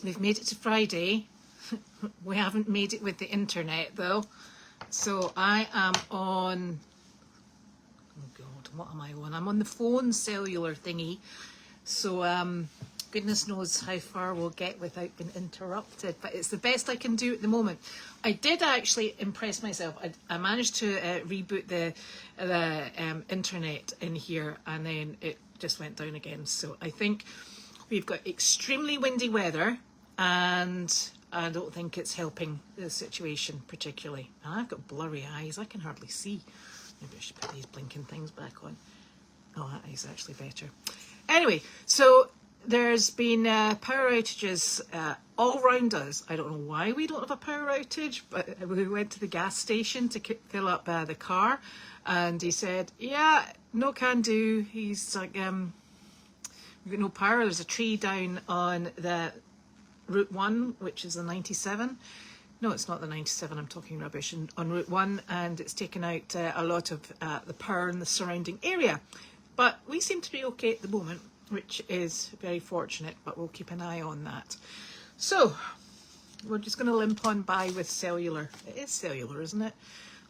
We've made it to Friday. We haven't made it with the internet though. So I am on, oh God, what am I on? I'm on the phone cellular thingy. So goodness knows how far we'll get without being interrupted, but it's the best I can do at the moment. I did actually impress myself. I managed to reboot the internet in here, and then it just went down again. So I think we've got extremely windy weather, and I don't think it's helping the situation particularly. And I've got blurry eyes. I can hardly see. Maybe I should put these blinking things back on. Oh, that is actually better. Anyway, so there's been power outages all around us. I don't know why we don't have a power outage, but we went to the gas station to fill up the car, and he said, yeah, no can do. He's like, we've got no power. There's a tree down on the Route 1, which is the 97. No, it's not the 97, I'm talking rubbish. On Route 1, and it's taken out a lot of the power in the surrounding area. But we seem to be okay at the moment, which is very fortunate, but we'll keep an eye on that. So, we're just going to limp on by with cellular. It is cellular, isn't it?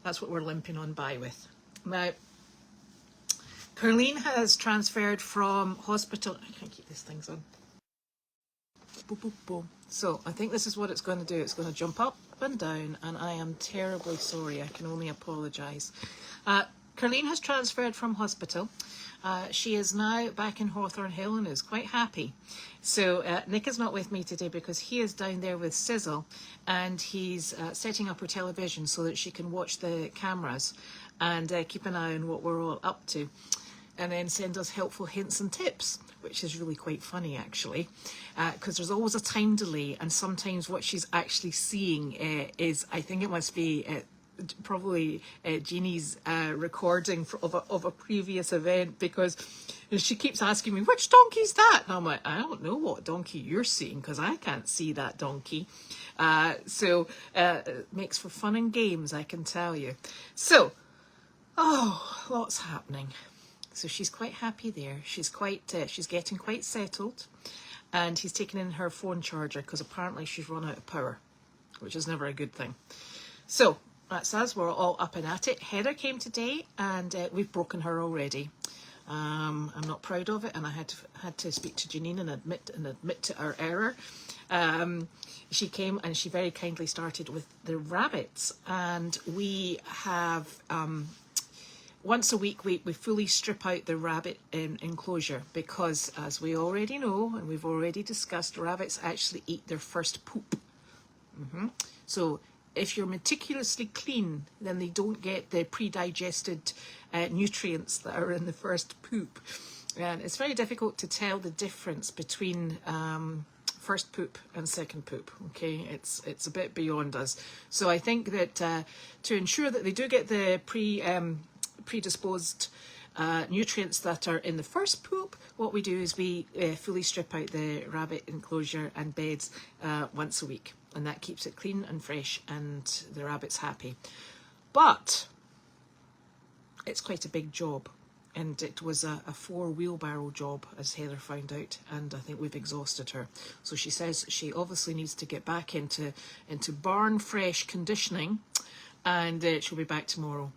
That's what we're limping on by with. Now, CARLENE has transferred from hospital. I can't keep these things on. Boop, boop, boom. So, I think this is what it's going to do. It's going to jump up and down, and I am terribly sorry. I can only apologise. CARLENE has transferred from hospital. She is now back in Hawthorne Hill and is quite happy. So Nick is not with me today because he is down there with Sizzle, and he's setting up her television so that she can watch the cameras and keep an eye on what we're all up to, and then send us helpful hints and tips, which is really quite funny actually, because there's always a time delay, and sometimes what she's actually seeing is, I think it must be probably Jeannie's recording of a previous event, because she keeps asking me, which donkey's that? And I'm like, I don't know what donkey you're seeing because I can't see that donkey. So it makes for fun and games, I can tell you. So, lots happening. So she's quite happy there. She's getting quite settled, and he's taken in her phone charger because apparently she's run out of power, which is never a good thing. So that's us. We're all up and at it. Heather came today, and we've broken her already. I'm not proud of it, and I had to speak to Janine and admit to our error. She came and she very kindly started with the rabbits, and we have once a week we fully strip out the rabbit enclosure, because as we already know and we've already discussed, rabbits actually eat their first poop. So if you're meticulously clean, then they don't get the pre-digested nutrients that are in the first poop. And it's very difficult to tell the difference between first poop and second poop. Okay, it's a bit beyond us. So I think that to ensure that they do get the predisposed nutrients that are in the first poop, what we do is we fully strip out the rabbit enclosure and beds once a week, and that keeps it clean and fresh and the rabbit's happy. But it's quite a big job, and it was a 4-wheelbarrow job, as Heather found out, and I think we've exhausted her. So she says she obviously needs to get back into barn fresh conditioning, and she'll be back tomorrow,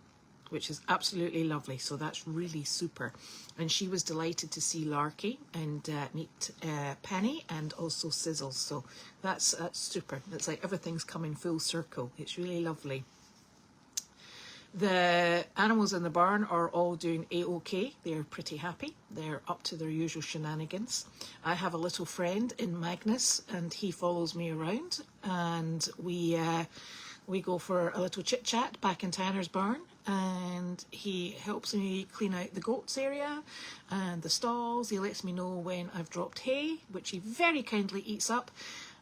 which is absolutely lovely. So that's really super. And she was delighted to see Larky and meet Penny and also Sizzle. So that's super. It's like everything's coming full circle. It's really lovely. The animals in the barn are all doing A-OK. They're pretty happy. They're up to their usual shenanigans. I have a little friend in Magnus, and he follows me around, and we go for a little chit chat back in Tanner's barn, and he helps me clean out the goats area and the stalls. He lets me know when I've dropped hay, which he very kindly eats up,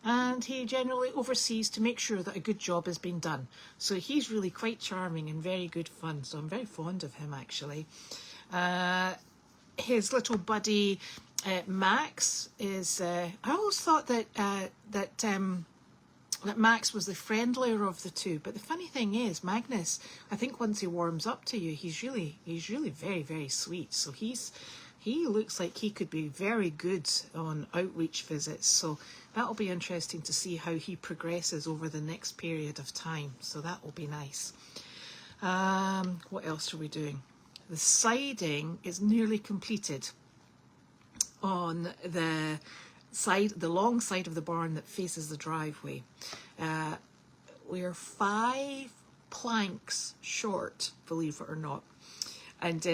and he generally oversees to make sure that a good job has been done. So he's really quite charming and very good fun. So I'm very fond of him actually. His little buddy Max is. I always thought that Max was the friendlier of the two, but the funny thing is, Magnus, I think once he warms up to you, he's really very, very sweet. So he's he looks like he could be very good on outreach visits. So that'll be interesting to see how he progresses over the next period of time. So that will be nice. What else are we doing? The siding is nearly completed on the side, the long side of the barn that faces the driveway. We're 5 planks short, believe it or not. And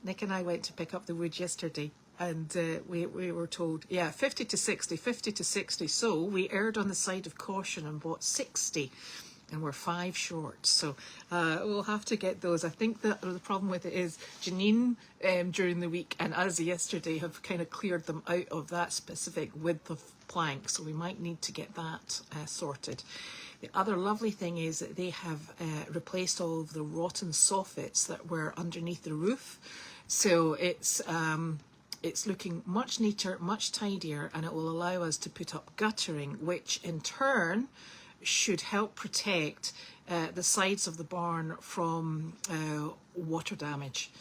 Nick and I went to pick up the wood yesterday, and we were told, yeah, 50 to 60. So we erred on the side of caution and bought 60, and we're 5 short. So we'll have to get those. I think that the problem with it is Janine during the week and us yesterday have kind of cleared them out of that specific width of plank, so we might need to get that sorted. The other lovely thing is that they have replaced all of the rotten soffits that were underneath the roof. So it's looking much neater, much tidier, and it will allow us to put up guttering, which in turn should help protect the sides of the barn from water damage.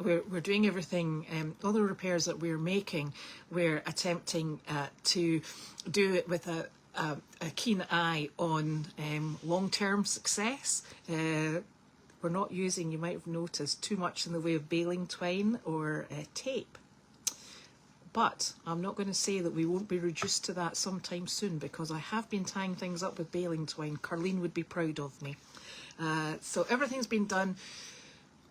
We're doing everything, all the repairs that we're making, we're attempting to do it with a keen eye on long-term success. We're not using, you might have noticed, too much in the way of baling twine or tape. But I'm not going to say that we won't be reduced to that sometime soon, because I have been tying things up with baling twine. CARLENE would be proud of me. So everything's been done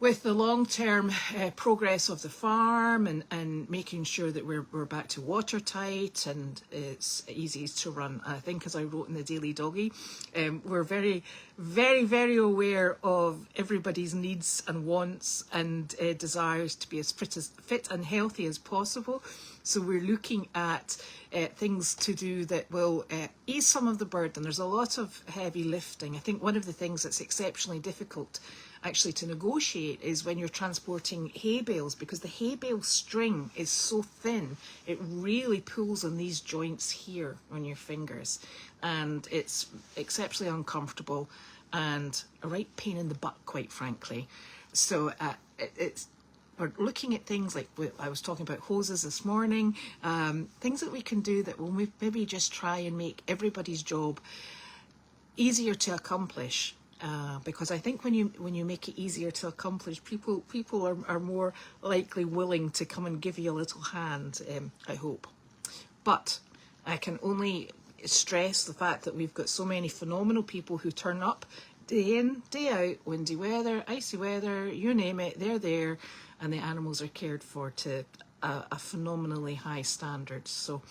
with the long-term progress of the farm and making sure that we're back to watertight and it's easy to run. I think, as I wrote in the Daily Doggy, we're very, very, very aware of everybody's needs and wants and desires to be as fit and healthy as possible. So we're looking at things to do that will ease some of the burden. There's a lot of heavy lifting. I think one of the things that's exceptionally difficult actually to negotiate is when you're transporting hay bales, because the hay bale string is so thin, it really pulls on these joints here on your fingers, and it's exceptionally uncomfortable and a right pain in the butt, quite frankly. So we're looking at things like, I was talking about hoses this morning, things that we can do that will maybe just try and make everybody's job easier to accomplish. Because I think when you make it easier to accomplish, people are more likely willing to come and give you a little hand, I hope. But I can only stress the fact that we've got so many phenomenal people who turn up day in, day out, windy weather, icy weather, you name it, they're there, and the animals are cared for to a phenomenally high standard. So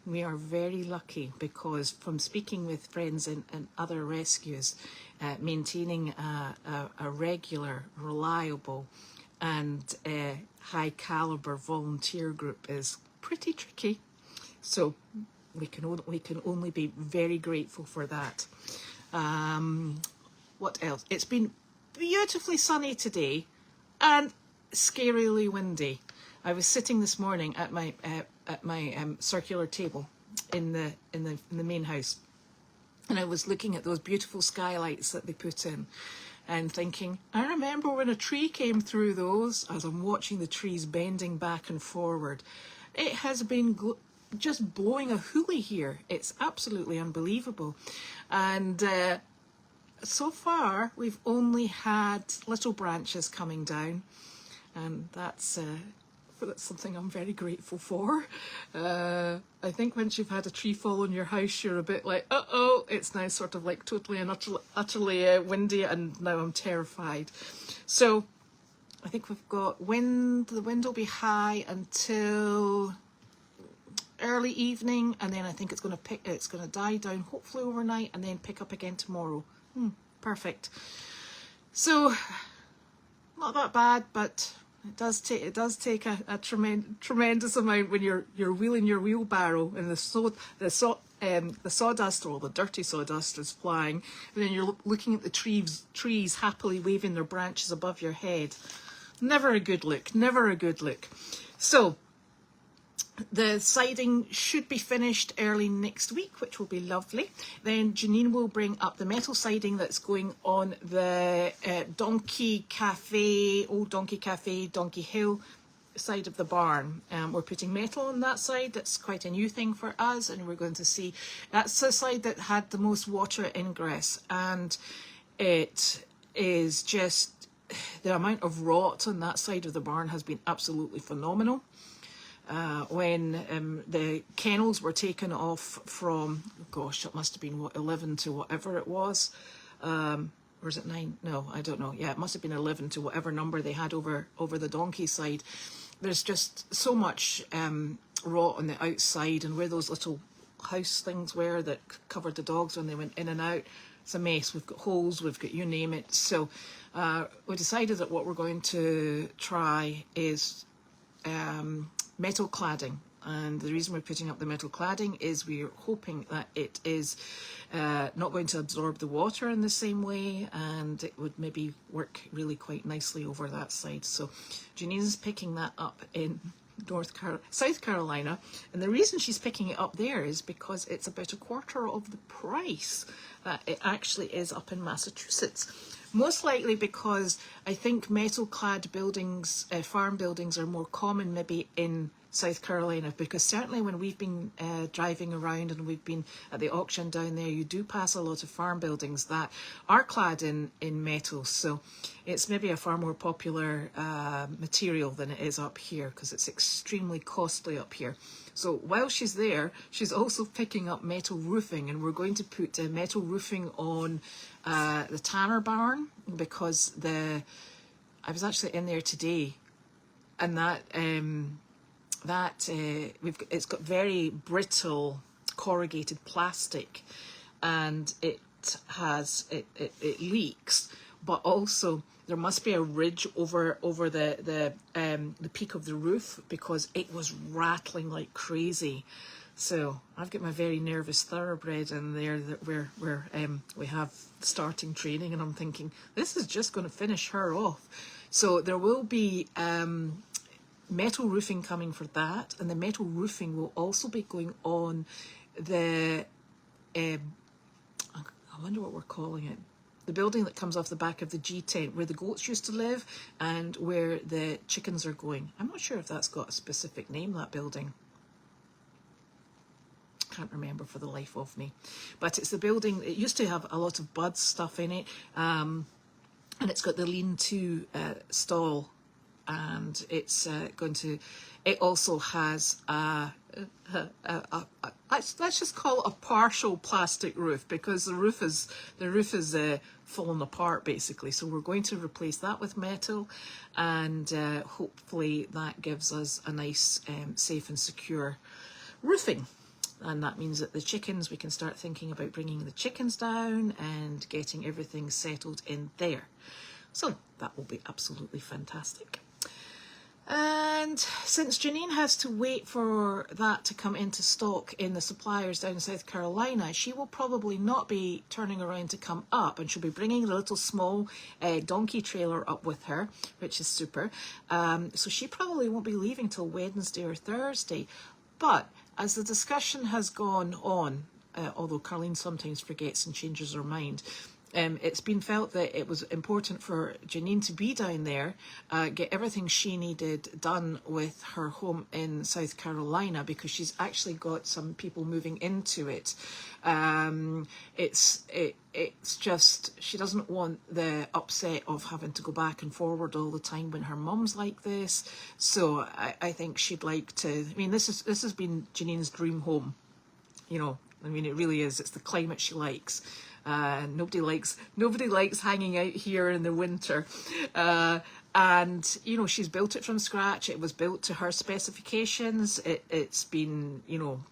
we are very lucky, because from speaking with friends and other rescues, maintaining a regular, reliable and high caliber volunteer group is pretty tricky. So we can only be very grateful for that. What else? It's been beautifully sunny today and scarily windy. I was sitting this morning at my circular table in the main house, and I was looking at those beautiful skylights that they put in and thinking, I remember when a tree came through those, as I'm watching the trees bending back and forward. It has been just blowing a hoolie here. It's absolutely unbelievable. And so far we've only had little branches coming down, and that's something I'm very grateful for. I think once you've had a tree fall on your house, you're a bit like, uh-oh, it's now sort of like totally and utterly windy, and now I'm terrified. So I think we've got wind. The wind will be high until early evening, and then I think it's going to die down hopefully overnight and then pick up again tomorrow. Perfect. So not that bad, but it does take a tremendous amount when you're wheeling your wheelbarrow and the sawdust, or the dirty sawdust, is flying, and then you're looking at the trees happily waving their branches above your head. Never a good look. Never a good look. So the siding should be finished early next week, which will be lovely. Then Janine will bring up the metal siding that's going on the Old Donkey Cafe, Donkey Hill side of the barn. We're putting metal on that side. That's quite a new thing for us, and we're going to see, that's the side that had the most water ingress, and it is just, the amount of rot on that side of the barn has been absolutely phenomenal. When the kennels were taken off from, gosh, it must have been what, 11 to whatever it was, or is it 9? No, I don't know. Yeah, it must have been 11 to whatever number they had over the donkey side. There's just so much rot on the outside, and where those little house things were that covered the dogs when they went in and out, it's a mess. We've got holes, we've got you name it. So we decided that what we're going to try is metal cladding. And the reason we're putting up the metal cladding is we're hoping that it is not going to absorb the water in the same way, and it would maybe work really quite nicely over that side. So Janine's picking that up in South Carolina, and the reason she's picking it up there is because it's about a quarter of the price that it actually is up in Massachusetts. Most likely because I think metal clad buildings, farm buildings, are more common maybe in South Carolina, because certainly when we've been driving around and we've been at the auction down there, you do pass a lot of farm buildings that are clad in metal. So it's maybe a far more popular material than it is up here, because it's extremely costly up here. So while she's there, she's also picking up metal roofing, and we're going to put metal roofing on the Tanner barn, because I was actually in there today, and it's got very brittle corrugated plastic, and it leaks, but also there must be a ridge over the peak of the roof, because it was rattling like crazy. So I've got my very nervous thoroughbred in there that we have starting training, and I'm thinking this is just going to finish her off. So there will be metal roofing coming for that, and the metal roofing will also be going on the I wonder what we're calling it, the building that comes off the back of the G tent where the goats used to live and where the chickens are going. I'm not sure if that's got a specific name, that building. Can't remember for the life of me, but it's the building. It used to have a lot of bud stuff in it, and it's got the lean-to stall, and it's it also has let's just call it a partial plastic roof, because the roof is fallen apart basically. So we're going to replace that with metal, and hopefully that gives us a nice safe and secure roofing. And that means that the chickens, we can start thinking about bringing the chickens down and getting everything settled in there. So that will be absolutely fantastic. And since Janine has to wait for that to come into stock in the suppliers down in South Carolina, she will probably not be turning around to come up, and she'll be bringing the little small donkey trailer up with her, which is super. So she probably won't be leaving till Wednesday or Thursday. But as the discussion has gone on, although Carlene sometimes forgets and changes her mind, it's been felt that it was important for Janine to be down there, get everything she needed done with her home in South Carolina, because she's actually got some people moving into it. It's just, she doesn't want the upset of having to go back and forward all the time when her mum's like this. So I think she'd like to, I mean, this has been Janine's dream home, you know. I mean, it really is. It's the climate she likes. Nobody likes hanging out here in the winter. And, you know, she's built it from scratch. It was built to her specifications. It's been, you know,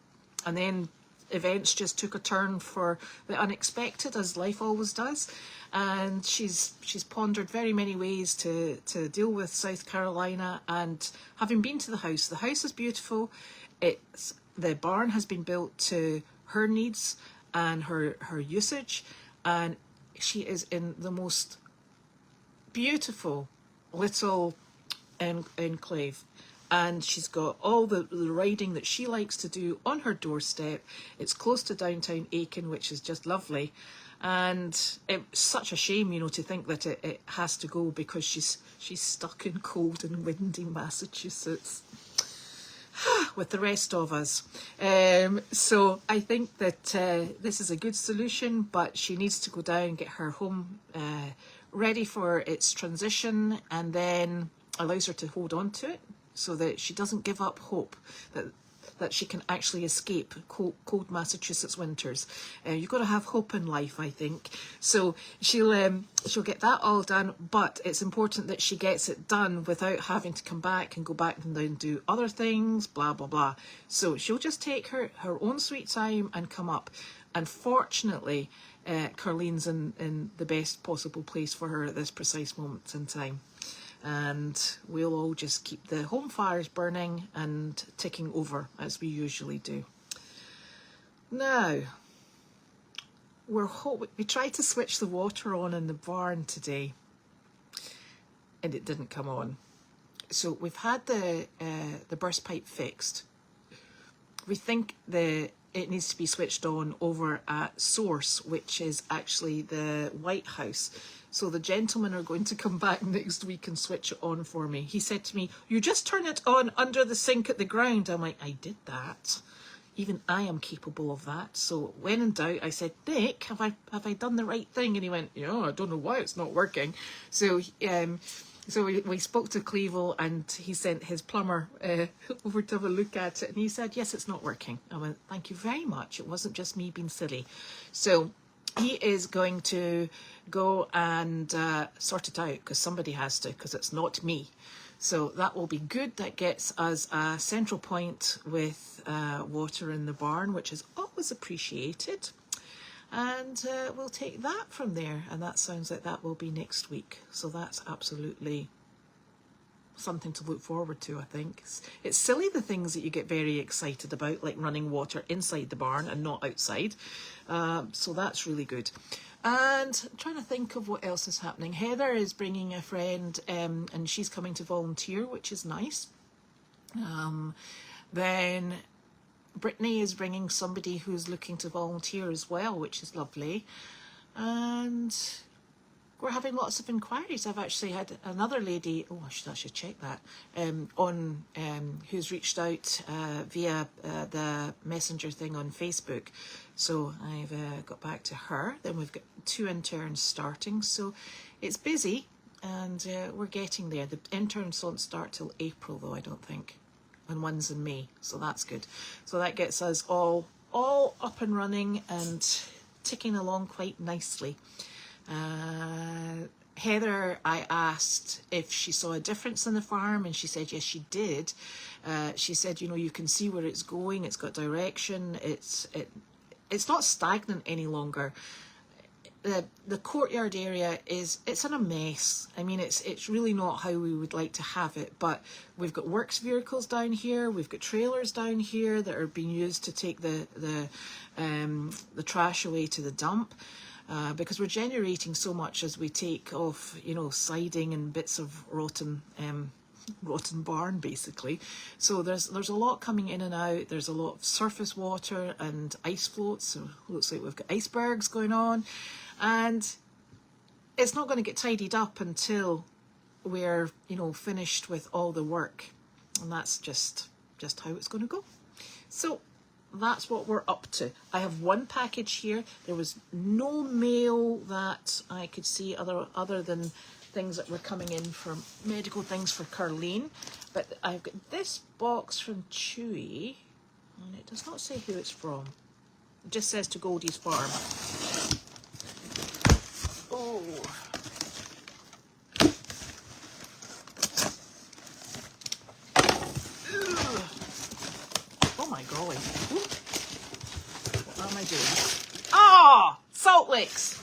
and then events just took a turn for the unexpected, as life always does. And she's pondered very many ways to deal with South Carolina. And having been to the house is beautiful. The barn has been built to her needs and her usage, and she is in the most beautiful little enclave, and she's got all the riding that she likes to do on her doorstep. It's close to downtown Aiken, which is just lovely, And it's such a shame, you know, to think that it has to go because she's stuck in cold and windy Massachusetts with the rest of us. So I think that this is a good solution, but she needs to go down and get her home ready for its transition, and then allows her to hold on to it so that she doesn't give up hope that she can actually escape cold Massachusetts winters. You've got to have hope in life, I think. So she'll get that all done, but it's important that she gets it done without having to come back and go back and then do other things, blah, blah, blah. So she'll just take her own sweet time and come up. And fortunately, Carlene's in the best possible place for her at this precise moment in time. And we'll all just keep the home fires burning and ticking over as we usually do. Now, we tried to switch the water on in the barn today, and it didn't come on. So we've had the burst pipe fixed. We think it needs to be switched on over at Source, which is actually the White House. So the gentlemen are going to come back next week and switch it on for me. He said to me, "You just turn it on under the sink at the ground." I'm like, I did that. Even I am capable of that. So when in doubt, I said, "Nick, have I done the right thing?" And he went, "Yeah, I don't know why it's not working." So we spoke to Clevel, and he sent his plumber over to have a look at it. And he said, "Yes, it's not working." I went, "Thank you very much. It wasn't just me being silly." So he is going to go and sort it out, because somebody has to, because it's not me. So that will be good. That gets us a central point with water in the barn, which is always appreciated. And we'll take that from there. And that sounds like that will be next week. So that's absolutely something to look forward to, I think. It's silly, the things that you get very excited about, like running water inside the barn and not outside. So that's really good. And I'm trying to think of what else is happening. Heather is bringing a friend, and she's coming to volunteer, which is nice. Then Brittany is bringing somebody who's looking to volunteer as well, which is lovely. And we're having lots of inquiries. I've actually had another lady, I should check that, who's reached out via the messenger thing on Facebook. So I've got back to her. Then we've got 2 interns starting. So it's busy, and we're getting there. The interns don't start till April, though, I don't think. And one's in May, so that's good. So that gets us all up and running and ticking along quite nicely. Heather, I asked if she saw a difference in the farm, and she said yes, she did. She said, you know, you can see where it's going. It's got direction. It's not stagnant any longer. The courtyard area it's in a mess. I mean, it's really not how we would like to have it, but we've got works vehicles down here, we've got trailers down here that are being used to take the trash away to the dump, because we're generating so much as we take off, you know, siding and bits of rotten barn, basically. So there's a lot coming in and out. There's a lot of surface water and ice floats, so it looks like we've got icebergs going on, and it's not going to get tidied up until we're, you know, finished with all the work, and that's just how it's going to go. So that's what we're up to. I have one package here. There was no mail that I could see other than things that were coming in from medical things for Carlene, but I've got this box from Chewy, and it does not say who it's from. It just says to Goldie's farm. Oh, oh my golly! Ooh. What am I doing? Ah, salt licks.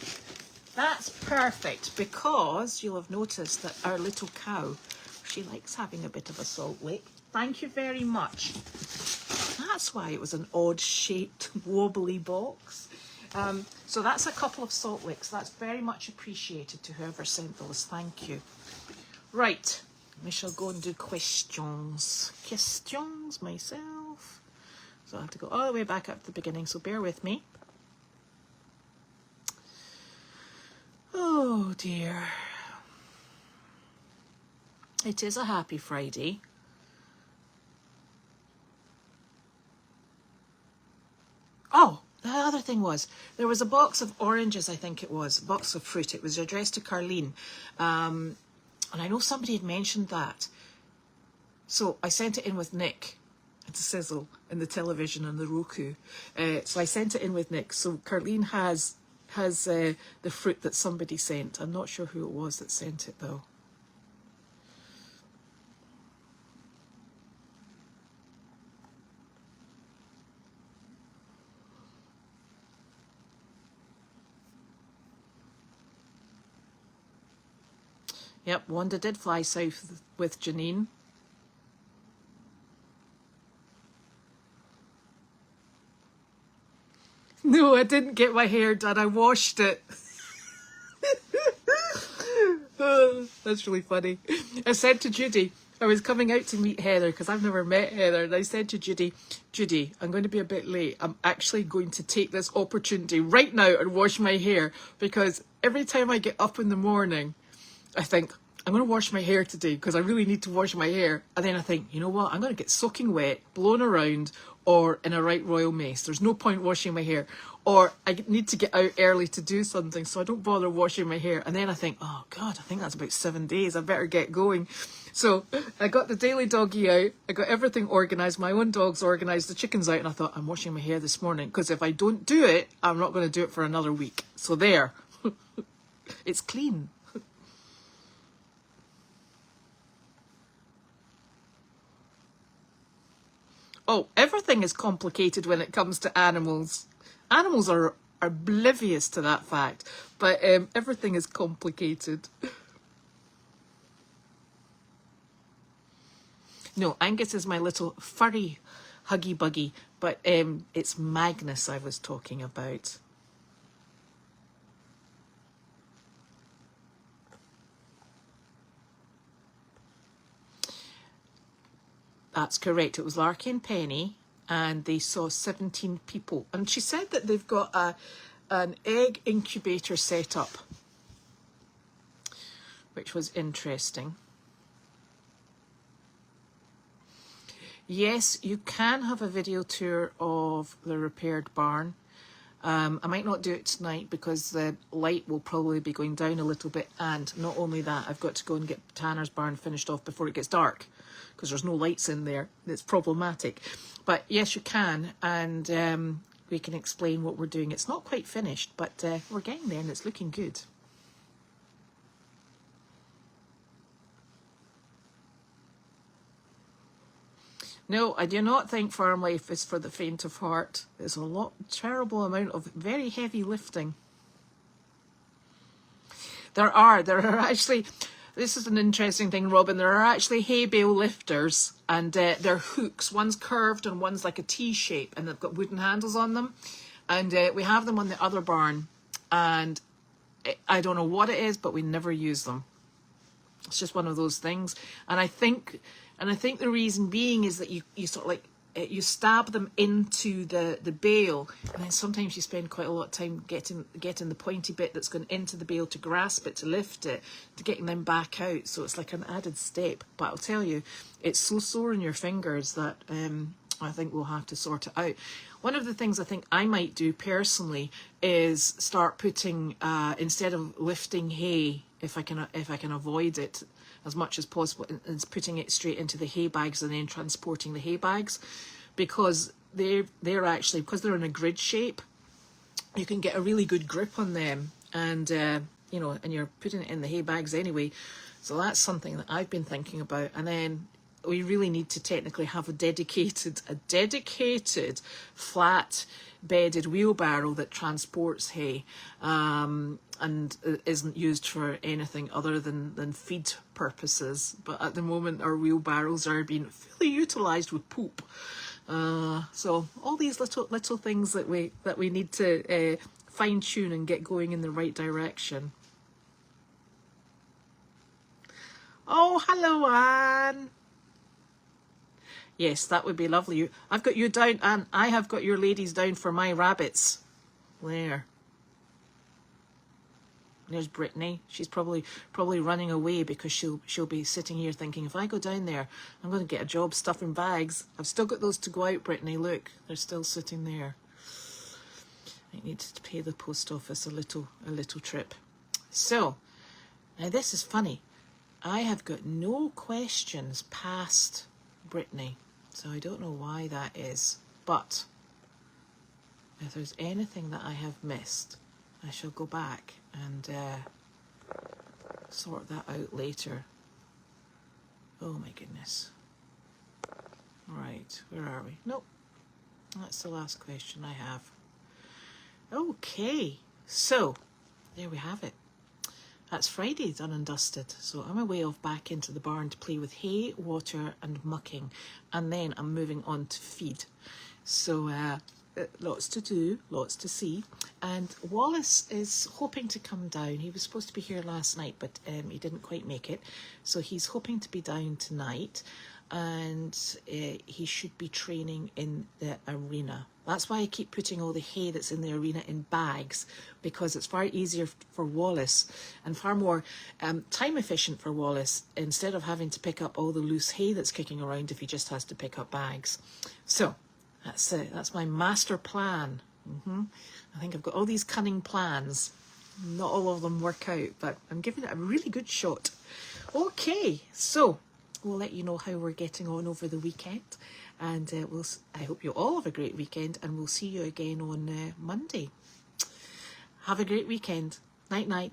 That's perfect, because you'll have noticed that our little cow, she likes having a bit of a salt lick. Thank you very much. That's why it was an odd shaped wobbly box. So that's a couple of salt licks. That's very much appreciated to whoever sent those. Thank you. Right, we shall go and do questions. Questions myself. So I have to go all the way back up to the beginning, so bear with me. Oh dear. It is a happy Friday. Oh, the other thing was, there was a box of oranges, I think it was, a box of fruit. It was addressed to Carlene. And I know somebody had mentioned that. So I sent it in with Nick to sizzle in the television and the Roku. So I sent it in with Nick. So Carlene has the fruit that somebody sent. I'm not sure who it was that sent it though. Yep, Wanda did fly south with Janine. No, I didn't get my hair done. I washed it. Oh, that's really funny. I said to Judy, I was coming out to meet Heather because I've never met Heather, and I said to Judy, I'm going to be a bit late. I'm actually going to take this opportunity right now and wash my hair, because every time I get up in the morning, I think, I'm going to wash my hair today because I really need to wash my hair. And then I think, you know what? I'm going to get soaking wet, blown around, or in a right royal mess. There's no point washing my hair. Or I need to get out early to do something, so I don't bother washing my hair. And then I think, oh God, I think that's about 7 days. I better get going. So I got the daily doggy out. I got everything organised. My own dog's organised. The chicken's out. And I thought, I'm washing my hair this morning, because if I don't do it, I'm not going to do it for another week. So there. It's clean. Oh, everything is complicated when it comes to animals. Animals are oblivious to that fact, but everything is complicated. No, Angus is my little furry huggy buggy, but it's Magnus I was talking about. That's correct. It was Larky and Penny, and they saw 17 people. And she said that they've got an egg incubator set up, which was interesting. Yes, you can have a video tour of the repaired barn. I might not do it tonight because the light will probably be going down a little bit, and not only that, I've got to go and get Tanner's barn finished off before it gets dark, because there's no lights in there. It's problematic. But yes, you can, and we can explain what we're doing. It's not quite finished, but we're getting there and it's looking good. No, I do not think farm life is for the faint of heart. It's a terrible amount of very heavy lifting. There are actually, this is an interesting thing, Robin, there are actually hay bale lifters, and they're hooks. One's curved and one's like a T shape, and they've got wooden handles on them. And we have them on the other barn, and I don't know what it is, but we never use them. It's just one of those things. And I think the reason being is that you sort of like, you stab them into the bale, and then sometimes you spend quite a lot of time getting the pointy bit that's going into the bale to grasp it, to lift it, to getting them back out. So it's like an added step. But I'll tell you, it's so sore in your fingers that I think we'll have to sort it out. One of the things I think I might do personally is start putting, instead of lifting hay, if I can avoid it as much as possible, is putting it straight into the hay bags and then transporting the hay bags, because they're actually, because they're in a grid shape, you can get a really good grip on them, and you know, and you're putting it in the hay bags anyway. So that's something that I've been thinking about. And then we really need to technically have a dedicated flat bedded wheelbarrow that transports hay, and isn't used for anything other than feed purposes. But at the moment our wheelbarrows are being fully utilised with poop. So all these little things that we need to fine tune and get going in the right direction. Oh, hello, Anne. Yes, that would be lovely. I've got you down, and I have got your ladies down for my rabbits. There. There's Brittany. She's probably running away because she'll be sitting here thinking, if I go down there, I'm going to get a job stuffing bags. I've still got those to go out, Brittany. Look, they're still sitting there. I need to pay the post office a little trip. So, now this is funny. I have got no questions past Brittany, so I don't know why that is. But if there's anything that I have missed, I shall go back and sort that out later. Oh my goodness. Right, where are we? Nope, that's the last question I have. Okay, so there we have it. That's Friday done and dusted. So I'm away off back into the barn to play with hay, water and mucking. And then I'm moving on to feed. So lots to do, lots to see. And Wallace is hoping to come down. He was supposed to be here last night, but he didn't quite make it. So he's hoping to be down tonight. And he should be training in the arena. That's why I keep putting all the hay that's in the arena in bags, because it's far easier for Wallace and far more time efficient for Wallace, instead of having to pick up all the loose hay that's kicking around if he just has to pick up bags. So that's it. That's my master plan. I think I've got all these cunning plans. Not all of them work out, but I'm giving it a really good shot. Okay, so we'll let you know how we're getting on over the weekend, and I hope you all have a great weekend, and we'll see you again on Monday. Have a great weekend. Night night.